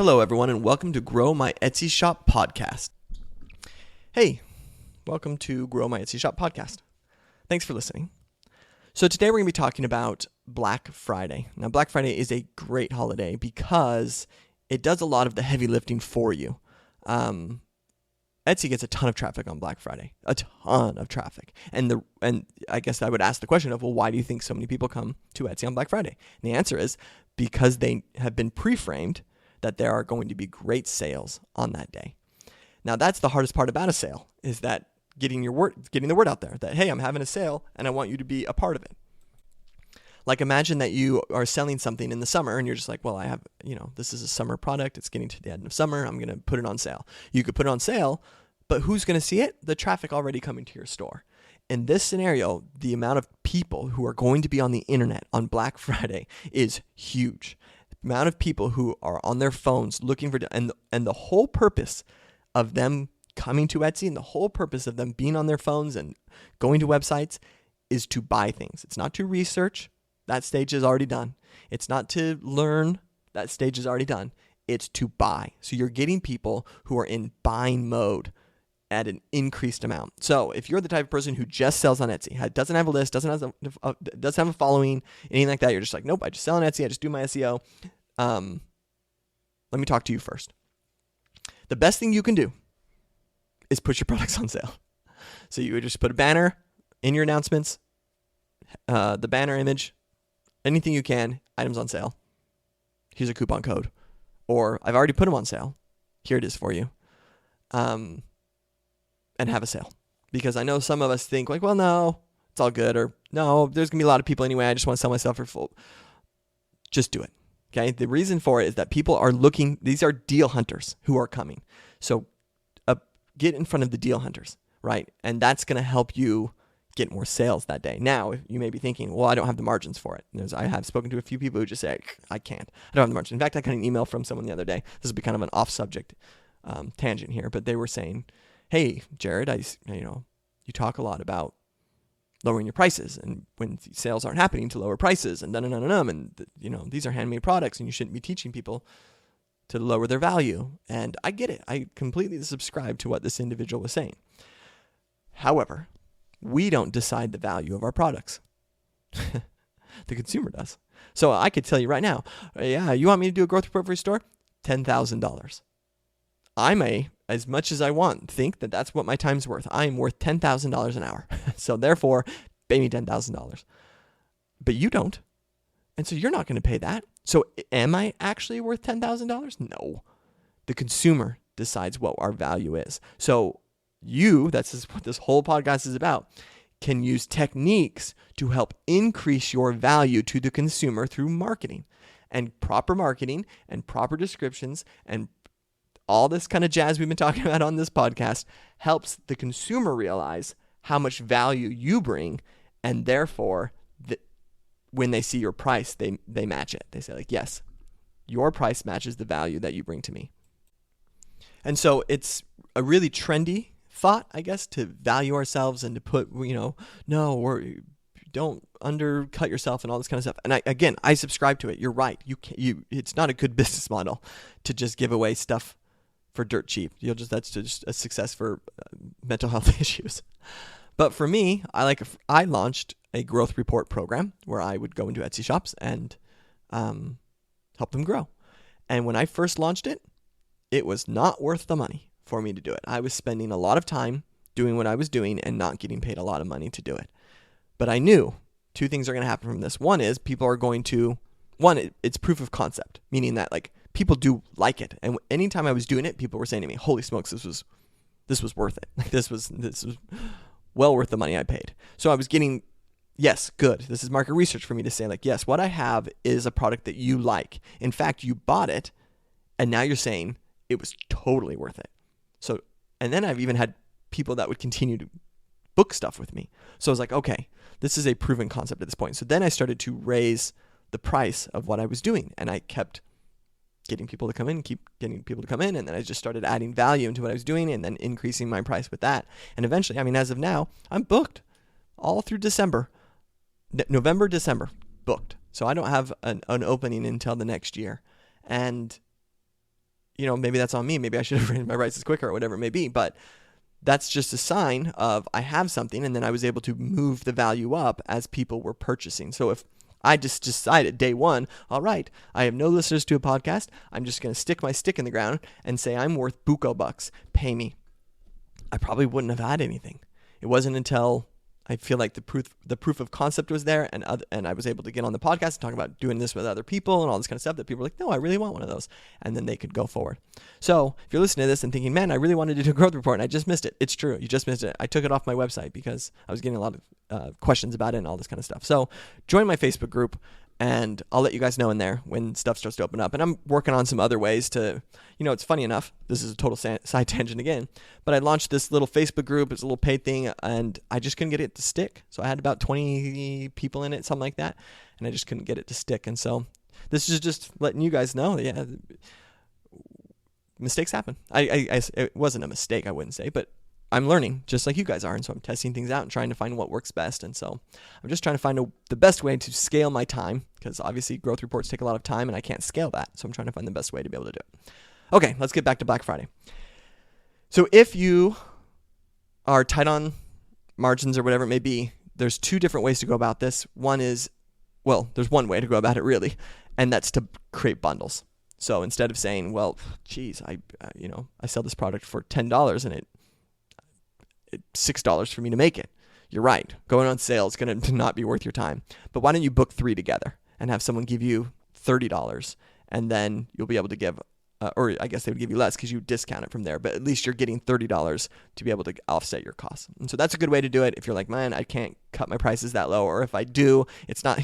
Hello, everyone, and welcome to Grow My Etsy Shop podcast. Hey, welcome to Grow My Etsy Shop podcast. Thanks for listening. So today we're going to be talking about Black Friday. Now, Black Friday is a great holiday because it does a lot of the heavy lifting for you. Etsy gets a ton of traffic on Black Friday, a ton of traffic. And I guess I would ask the question of, well, why do you think so many people come to Etsy on Black Friday? And the answer is because they have been pre-framed that there are going to be great sales on that day. Now, that's the hardest part about a sale, is that getting the word out there that, hey, I'm having a sale and I want you to be a part of it. Like, imagine that you are selling something in the summer and you're just like, well, I have, this is a summer product. It's getting to the end of summer. I'm going to put it on sale. You could put it on sale, but who's going to see it? The traffic already coming to your store. In this scenario, the amount of people who are going to be on the internet on Black Friday is huge. The amount of people who are on their phones looking for, and the whole purpose of them coming to Etsy and the whole purpose of them being on their phones and going to websites is to buy things. It's not to research. That stage is already done. It's not to learn. That stage is already done. It's to buy. So you're getting people who are in buying mode at an increased amount. So if you're the type of person who just sells on Etsy, doesn't have a list, doesn't have a following, anything like that, you're just like, nope, I just sell on Etsy, I just do my SEO. Let me talk to you first. The best thing you can do is put your products on sale. So you would just put a banner in your announcements, the banner image, anything you can, items on sale. Here's a coupon code. Or I've already put them on sale. Here it is for you. And have a sale. Because I know some of us think like, well, no, it's all good. Or no, there's going to be a lot of people anyway. I just want to sell myself for full. Just do it. Okay. The reason for it is that people are looking. These are deal hunters who are coming. So get in front of the deal hunters, right? And that's going to help you get more sales that day. Now, you may be thinking, well, I don't have the margins for it. I have spoken to a few people who just say, I can't. I don't have the margins. In fact, I got an email from someone the other day. This will be kind of an off-subject tangent here, but they were saying, hey, Jared, you talk a lot about lowering your prices and when sales aren't happening to lower prices and and these are handmade products and you shouldn't be teaching people to lower their value. And I get it. I completely subscribe to what this individual was saying. However, we don't decide the value of our products. The consumer does. So I could tell you right now, yeah, you want me to do a growth report for your store? $10,000. I may, as much as I want, think that that's what my time's worth. I am worth $10,000 an hour. So therefore, pay me $10,000. But you don't. And so you're not going to pay that. So am I actually worth $10,000? No. The consumer decides what our value is. So that's what this whole podcast is about, can use techniques to help increase your value to the consumer through marketing and proper descriptions and all this kind of jazz we've been talking about on this podcast helps the consumer realize how much value you bring, and therefore, when they see your price, they match it. They say like, yes, your price matches the value that you bring to me. And so it's a really trendy thought, I guess, to value ourselves and to put, don't undercut yourself and all this kind of stuff. And I subscribe to it. You're right. It's not a good business model to just give away stuff for dirt cheap. That's just a success for mental health issues. But for me, I launched a growth report program where I would go into Etsy shops and help them grow. And when I first launched it, it was not worth the money for me to do it. I was spending a lot of time doing what I was doing and not getting paid a lot of money to do it. But I knew two things are going to happen from this. One is people are going to, it's proof of concept, meaning that like people do like it. And anytime I was doing it, people were saying to me, holy smokes, this was worth it. Like this was well worth the money I paid. So I was getting, yes, good. This is market research for me to say like, yes, what I have is a product that you like. In fact, you bought it and now you're saying it was totally worth it. So, and then I've even had people that would continue to book stuff with me. So I was like, okay, this is a proven concept at this point. So then I started to raise the price of what I was doing, and I kept getting people to come in, and then I just started adding value into what I was doing and then increasing my price with that. And eventually, as of now, I'm booked all through December, November, booked. So I don't have an opening until the next year. And maybe that's on me. Maybe I should have raised my prices quicker or whatever it may be. But that's just a sign of I have something, and then I was able to move the value up as people were purchasing. So if I just decided day one, all right, I have no listeners to a podcast, I'm just going to stick my stick in the ground and say I'm worth buco bucks, pay me, I probably wouldn't have had anything. It wasn't until I feel like the proof of concept was there, and I was able to get on the podcast and talk about doing this with other people and all this kind of stuff that people were like, no, I really want one of those. And then they could go forward. So if you're listening to this and thinking, man, I really wanted to do a growth report and I just missed it. It's true. You just missed it. I took it off my website because I was getting a lot of questions about it and all this kind of stuff. So join my Facebook group, and I'll let you guys know in there when stuff starts to open up. And I'm working on some other ways to, it's funny enough, this is a total side tangent again, but I launched this little Facebook group. It's a little paid thing, and I just couldn't get it to stick. So I had about 20 people in it, something like that, and I just couldn't get it to stick. And so this is just letting you guys know that, yeah, mistakes happen. It wasn't a mistake, I wouldn't say, but I'm learning just like you guys are. And so I'm testing things out and trying to find what works best. And so I'm just trying to find the best way to scale my time, because obviously growth reports take a lot of time and I can't scale that. So I'm trying to find the best way to be able to do it. Okay, let's get back to Black Friday. So if you are tight on margins or whatever it may be, there's two different ways to go about this. There's one way to go about it really, and that's to create bundles. So instead of saying, well, geez, I sell this product for $10 and it's $6 for me to make it. You're right. Going on sale is going to not be worth your time. But why don't you book 3 together and have someone give you $30, and then you'll be able to give, or I guess they would give you less because you discount it from there, but at least you're getting $30 to be able to offset your costs. And so that's a good way to do it. If you're like, man, I can't cut my prices that low, or if I do, it's not,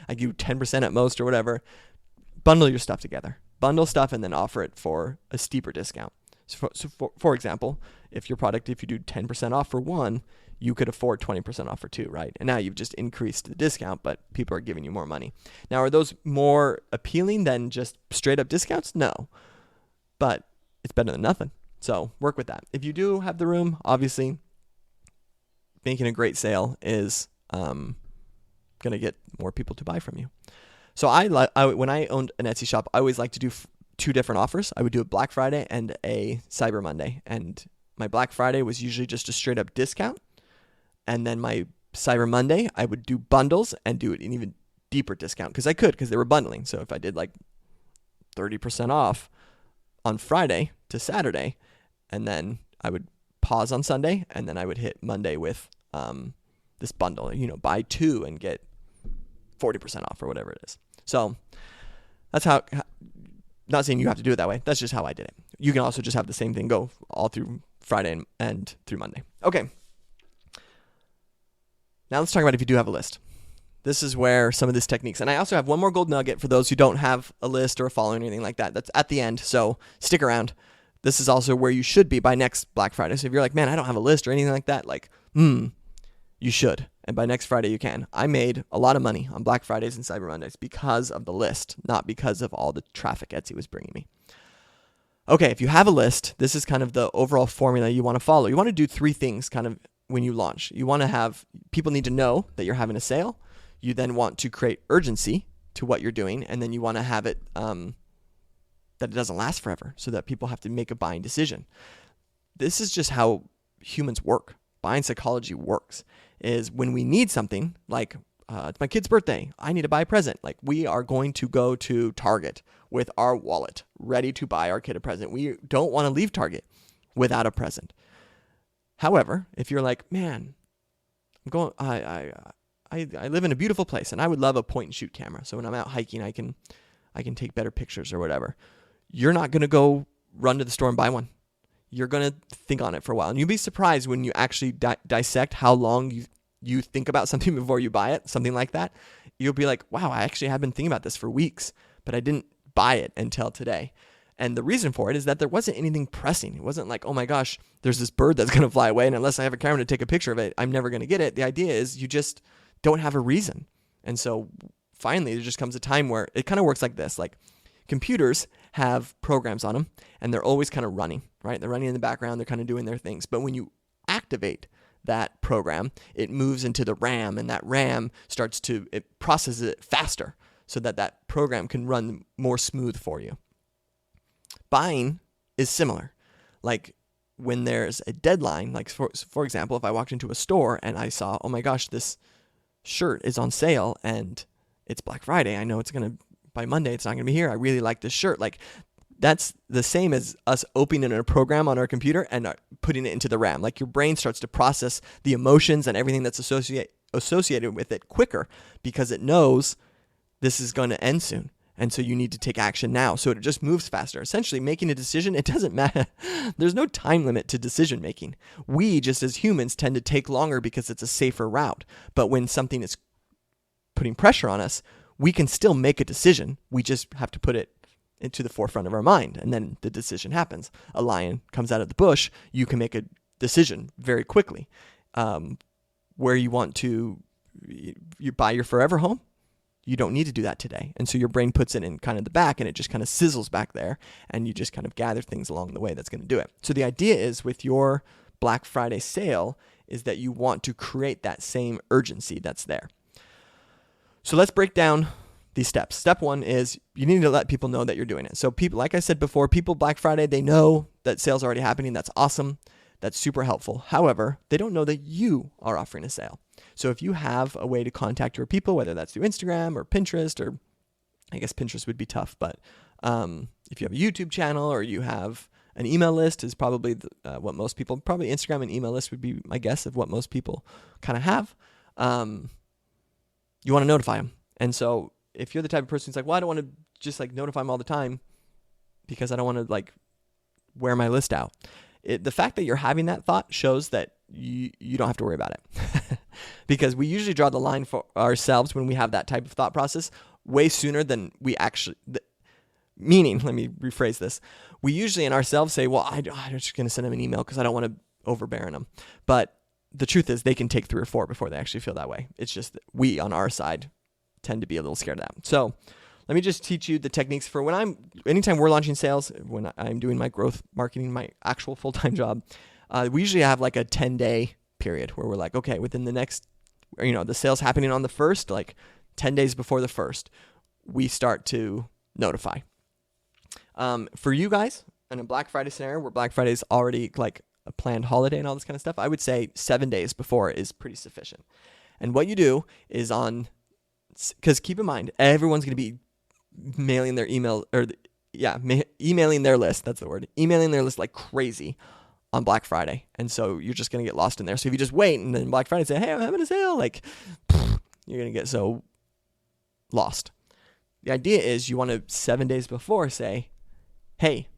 I give 10% at most or whatever. Bundle your stuff together. Bundle stuff and then offer it for a steeper discount. So for example, if you do 10% off for one, you could afford 20% off for two, right? And now you've just increased the discount, but people are giving you more money. Now, are those more appealing than just straight up discounts? No, but it's better than nothing. So work with that. If you do have the room, obviously making a great sale is going to get more people to buy from you. So when I owned an Etsy shop, I always like to do two different offers. I would do a Black Friday and a Cyber Monday. And my Black Friday was usually just a straight up discount. And then my Cyber Monday, I would do bundles and do it an even deeper discount because they were bundling. So if I did like 30% off on Friday to Saturday, and then I would pause on Sunday, and then I would hit Monday with this bundle, buy 2 and get 40% off or whatever it is. So that's how, not saying you have to do it that way. That's just how I did it. You can also just have the same thing go all through Friday and through Monday. Okay. Now let's talk about if you do have a list. This is where some of these techniques, and I also have one more gold nugget for those who don't have a list or a following or anything like that. That's at the end, so stick around. This is also where you should be by next Black Friday. So if you're like, man, I don't have a list or anything like that, you should. And by next Friday, you can. I made a lot of money on Black Fridays and Cyber Mondays because of the list, not because of all the traffic Etsy was bringing me. Okay, if you have a list, this is kind of the overall formula you want to follow. You want to do 3 things kind of when you launch. You want to have people need to know that you're having a sale. You then want to create urgency to what you're doing, and then you want to have it that it doesn't last forever so that people have to make a buying decision. This is just how humans work. Buying psychology works. Is when we need something, like it's my kid's birthday, I need to buy a present. Like we are going to go to Target with our wallet ready to buy our kid a present. We don't want to leave Target without a present. However, if you're like, man, I live in a beautiful place and I would love a point and shoot camera. So when I'm out hiking, I can take better pictures or whatever. You're not going to go run to the store and buy one. You're going to think on it for a while. And you'll be surprised when you actually dissect how long you think about something before you buy it, something like that. You'll be like, wow, I actually have been thinking about this for weeks, but I didn't buy it until today. And the reason for it is that there wasn't anything pressing. It wasn't like, oh my gosh, there's this bird that's going to fly away, and unless I have a camera to take a picture of it, I'm never going to get it. The idea is you just don't have a reason. And so finally, there just comes a time where it kind of works like this. Like computers have programs on them, and they're always kind of running, right? They're running in the background. They're kind of doing their things. But when you activate that program, it moves into the RAM, and that RAM it processes it faster so that program can run more smooth for you. Buying is similar. Like when there's a deadline, like for example, if I walked into a store and I saw, oh my gosh, this shirt is on sale and it's Black Friday. I know it's going to, by Monday, it's not going to be here. I really like this shirt. Like that's the same as us opening a program on our computer and putting it into the RAM. Like your brain starts to process the emotions and everything that's associated with it quicker because it knows this is going to end soon. And so you need to take action now. So it just moves faster. Essentially, making a decision, it doesn't matter. There's no time limit to decision making. We, just as humans, tend to take longer because it's a safer route. But when something is putting pressure on us, we can still make a decision. We just have to put it into the forefront of our mind. And then the decision happens. A lion comes out of the bush. You can make a decision very quickly. Where you want to you buy your forever home, you don't need to do that today. And so your brain puts it in kind of the back and it just kind of sizzles back there and you just kind of gather things along the way that's going to do it. So the idea is with your Black Friday sale is that you want to create that same urgency that's there. So let's break down these steps. Step one is you need to let people know that you're doing it. So people, like I said before, people Black Friday, they know that sales are already happening. That's awesome. That's super helpful. However, they don't know that you are offering a sale. So if you have a way to contact your people, whether that's through Instagram or Pinterest, or I guess Pinterest would be tough, but if you have a YouTube channel or you have an email list is probably what most people, probably Instagram and email list would be my guess of what most people kind of have. You want to notify them. And so if you're the type of person who's like, well, I don't want to just like notify them all the time because I don't want to like wear my list out. The fact that you're having that thought shows that you don't have to worry about it because we usually draw the line for ourselves when we have that type of thought process way sooner than we actually, meaning, let me rephrase this. We usually in ourselves say, well, I'm just going to send them an email because I don't want to overbear them. But the truth is they can take 3 or 4 before they actually feel that way. It's just that we on our side tend to be a little scared of that. So let me just teach you the techniques for anytime we're launching sales, when I'm doing my growth marketing, my actual full-time job, we usually have like a 10-day period where we're like, okay, within the next, the sales happening on the 1st, like 10 days before the 1st, we start to notify. For you guys, in a Black Friday scenario where Black Friday is already like a planned holiday and all this kind of stuff, I would say 7 days before is pretty sufficient. And what you do is because keep in mind, everyone's going to be mailing their emailing their list. That's the word. Emailing their list like crazy on Black Friday. And so you're just going to get lost in there. So if you just wait and then Black Friday say, hey, I'm having a sale, like you're going to get so lost. The idea is you want to 7 days before say, hey,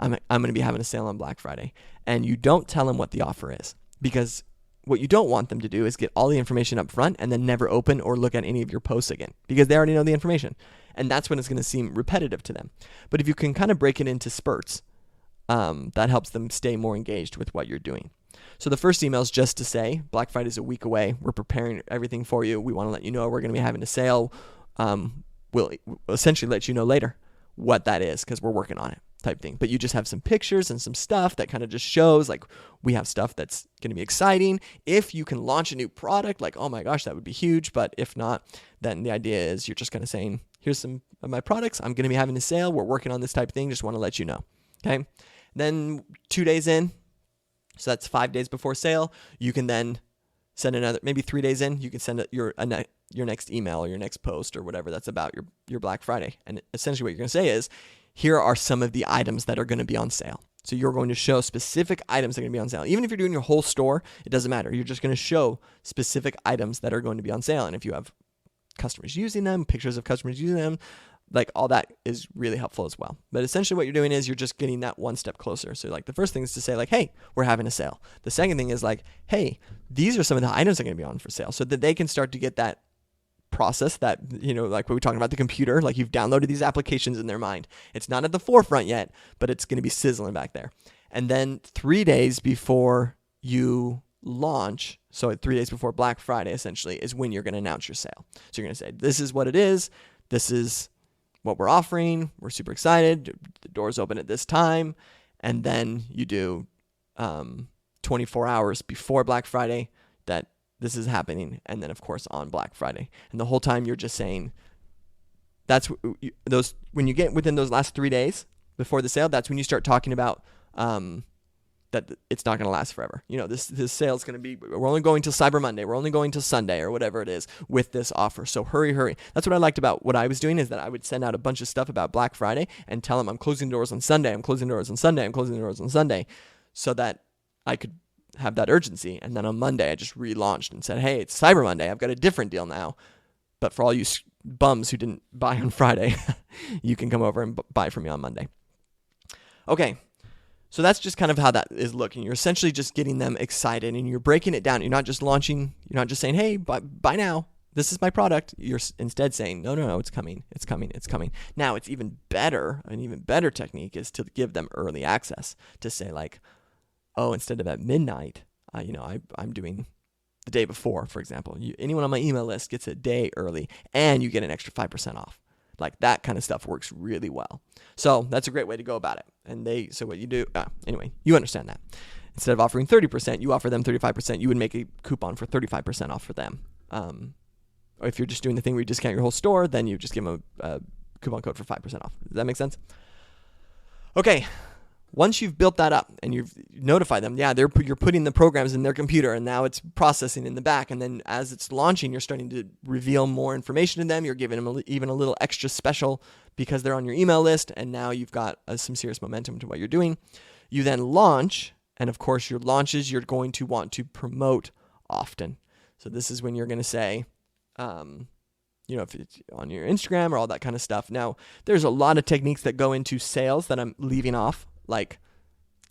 I'm going to be having a sale on Black Friday. And you don't tell them what the offer is because what you don't want them to do is get all the information up front and then never open or look at any of your posts again because they already know the information. And that's when it's going to seem repetitive to them. But if you can kind of break it into spurts, that helps them stay more engaged with what you're doing. So the first email is just to say, Black Friday is a week away. We're preparing everything for you. We want to let you know we're going to be having a sale. We'll essentially let you know later what that is because we're working on it type thing. But you just have some pictures and some stuff that kind of just shows like we have stuff that's going to be exciting. If you can launch a new product, like, oh my gosh, that would be huge. But if not, then the idea is you're just kind of saying, here's some of my products. I'm going to be having a sale. We're working on this type of thing. Just want to let you know. Okay. Then 2 days in, so that's 5 days before sale, you can then send another, maybe 3 days in, you can send your next email or your next post or whatever that's about your Black Friday. And essentially what you're going to say is, here are some of the items that are going to be on sale. So you're going to show specific items that are going to be on sale. Even if you're doing your whole store, it doesn't matter. You're just going to show specific items that are going to be on sale. And if you have customers using them, pictures of customers using them, like all that is really helpful as well. But essentially what you're doing is you're just getting that one step closer. So like the first thing is to say like, hey, we're having a sale. The second thing is like, hey, these are some of the items that are going to be on for sale so that they can start to get that process that, like what we were talking about the computer, like you've downloaded these applications in their mind. It's not at the forefront yet, but it's going to be sizzling back there. And then 3 days before you launch, so 3 days before Black Friday essentially is when you're going to announce your sale. So you're going to say, this is what it is. This is what we're offering. We're super excited. The doors open at this time. And then you do 24 hours before Black Friday that this is happening. And then of course on Black Friday. And the whole time you're just saying when you get within those last 3 days before the sale, that's when you start talking about that it's not going to last forever. This sale is going to be, we're only going till Cyber Monday. We're only going till Sunday or whatever it is with this offer. So hurry. That's what I liked about what I was doing, is that I would send out a bunch of stuff about Black Friday and tell them I'm closing doors on Sunday. I'm closing doors on Sunday. I'm closing doors on Sunday, so that I could have that urgency. And then on Monday, I just relaunched and said, hey, it's Cyber Monday. I've got a different deal now. But for all you bums who didn't buy on Friday, you can come over and buy from me on Monday. Okay. So that's just kind of how that is looking. You're essentially just getting them excited, and you're breaking it down. You're not just launching. You're not just saying, hey, buy now. This is my product. You're instead saying, no, it's coming. It's coming. It's coming. Now, it's even better. An even better technique is to give them early access, to say like, oh, instead of at midnight, I'm doing the day before, for example. Anyone on my email list gets a day early, and you get an extra 5% off. Like that kind of stuff works really well. So that's a great way to go about it. And so what you do, anyway, you understand that. Instead of offering 30%, you offer them 35%. You would make a coupon for 35% off for them. Or if you're just doing the thing where you discount your whole store, then you just give them a coupon code for 5% off. Does that make sense? Okay. Once you've built that up and you've notified them, you're putting the programs in their computer, and now it's processing in the back. And then as it's launching, you're starting to reveal more information to them. You're giving them even a little extra special because they're on your email list, and now you've got some serious momentum to what you're doing. You then launch, and of course your launches you're going to want to promote often. So this is when you're going to say, if it's on your Instagram or all that kind of stuff. Now, there's a lot of techniques that go into sales that I'm leaving off, like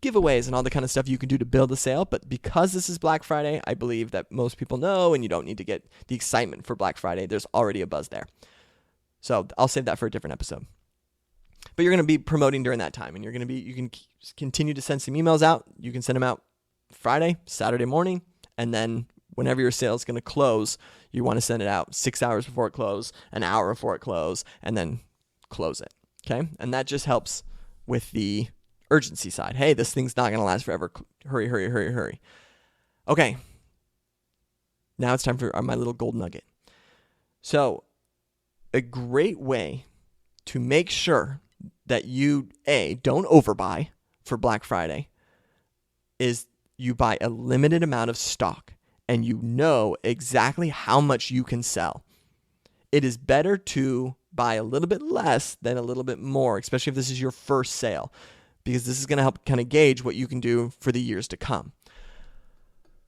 giveaways and all the kind of stuff you can do to build a sale. But because this is Black Friday, I believe that most people know, and you don't need to get the excitement for Black Friday. There's already a buzz there. So I'll save that for a different episode. But you're going to be promoting during that time, and you can continue to send some emails out. You can send them out Friday, Saturday morning, and then whenever your sale is going to close, you want to send it out 6 hours before it closes, an hour before it closes, and then close it. Okay? And that just helps with the urgency side. Hey, this thing's not going to last forever. Hurry. Okay. Now it's time for my little gold nugget. So, a great way to make sure that you, don't overbuy for Black Friday is you buy a limited amount of stock, and you know exactly how much you can sell. It is better to buy a little bit less than a little bit more, especially if this is your first sale, because this is going to help kind of gauge what you can do for the years to come.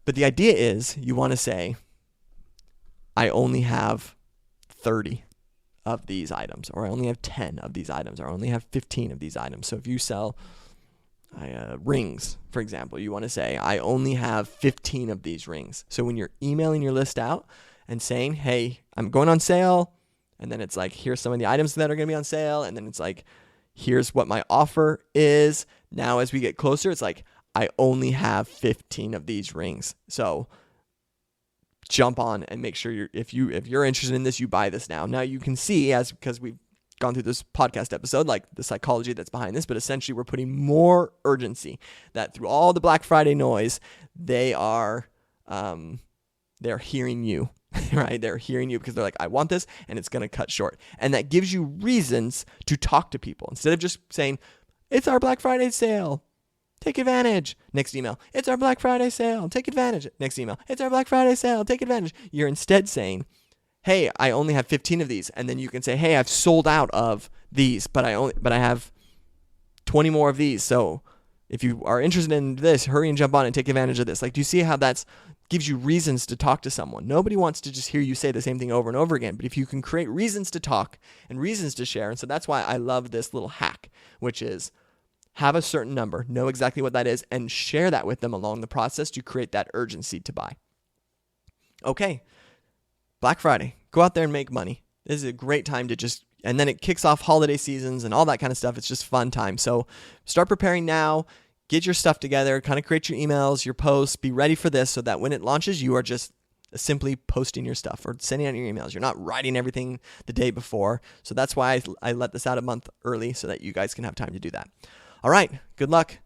But the idea is you want to say, I only have 30 of these items, or I only have 10 of these items, or I only have 15 of these items. So if you sell rings, for example, you want to say, I only have 15 of these rings. So when you're emailing your list out and saying, hey, I'm going on sale, and then it's like, here's some of the items that are going to be on sale, and then it's like, here's what my offer is. Now, as we get closer, it's like, I only have 15 of these rings. So jump on and make sure if you're interested in this, you buy this now. Now you can see, because we've gone through this podcast episode, like the psychology that's behind this, but essentially we're putting more urgency that through all the Black Friday noise, they're hearing you. Right? They're hearing you because they're like, I want this, and it's going to cut short. And that gives you reasons to talk to people instead of just saying, it's our Black Friday sale. Take advantage. Next email. It's our Black Friday sale. Take advantage. Next email. It's our Black Friday sale. Take advantage. You're instead saying, hey, I only have 15 of these. And then you can say, hey, I've sold out of these, but I have 20 more of these. So if you are interested in this, hurry and jump on and take advantage of this. Like, do you see how that's gives you reasons to talk to someone? Nobody wants to just hear you say the same thing over and over again. But if you can create reasons to talk and reasons to share, and so that's why I love this little hack, which is have a certain number, know exactly what that is, and share that with them along the process to create that urgency to buy. Okay, Black Friday, go out there and make money. This is a great time to just, and then it kicks off holiday seasons and all that kind of stuff. It's just fun time. So start preparing now. Get your stuff together, kind of create your emails, your posts, be ready for this so that when it launches, you are just simply posting your stuff or sending out your emails. You're not writing everything the day before. So that's why I let this out a month early so that you guys can have time to do that. All right, good luck.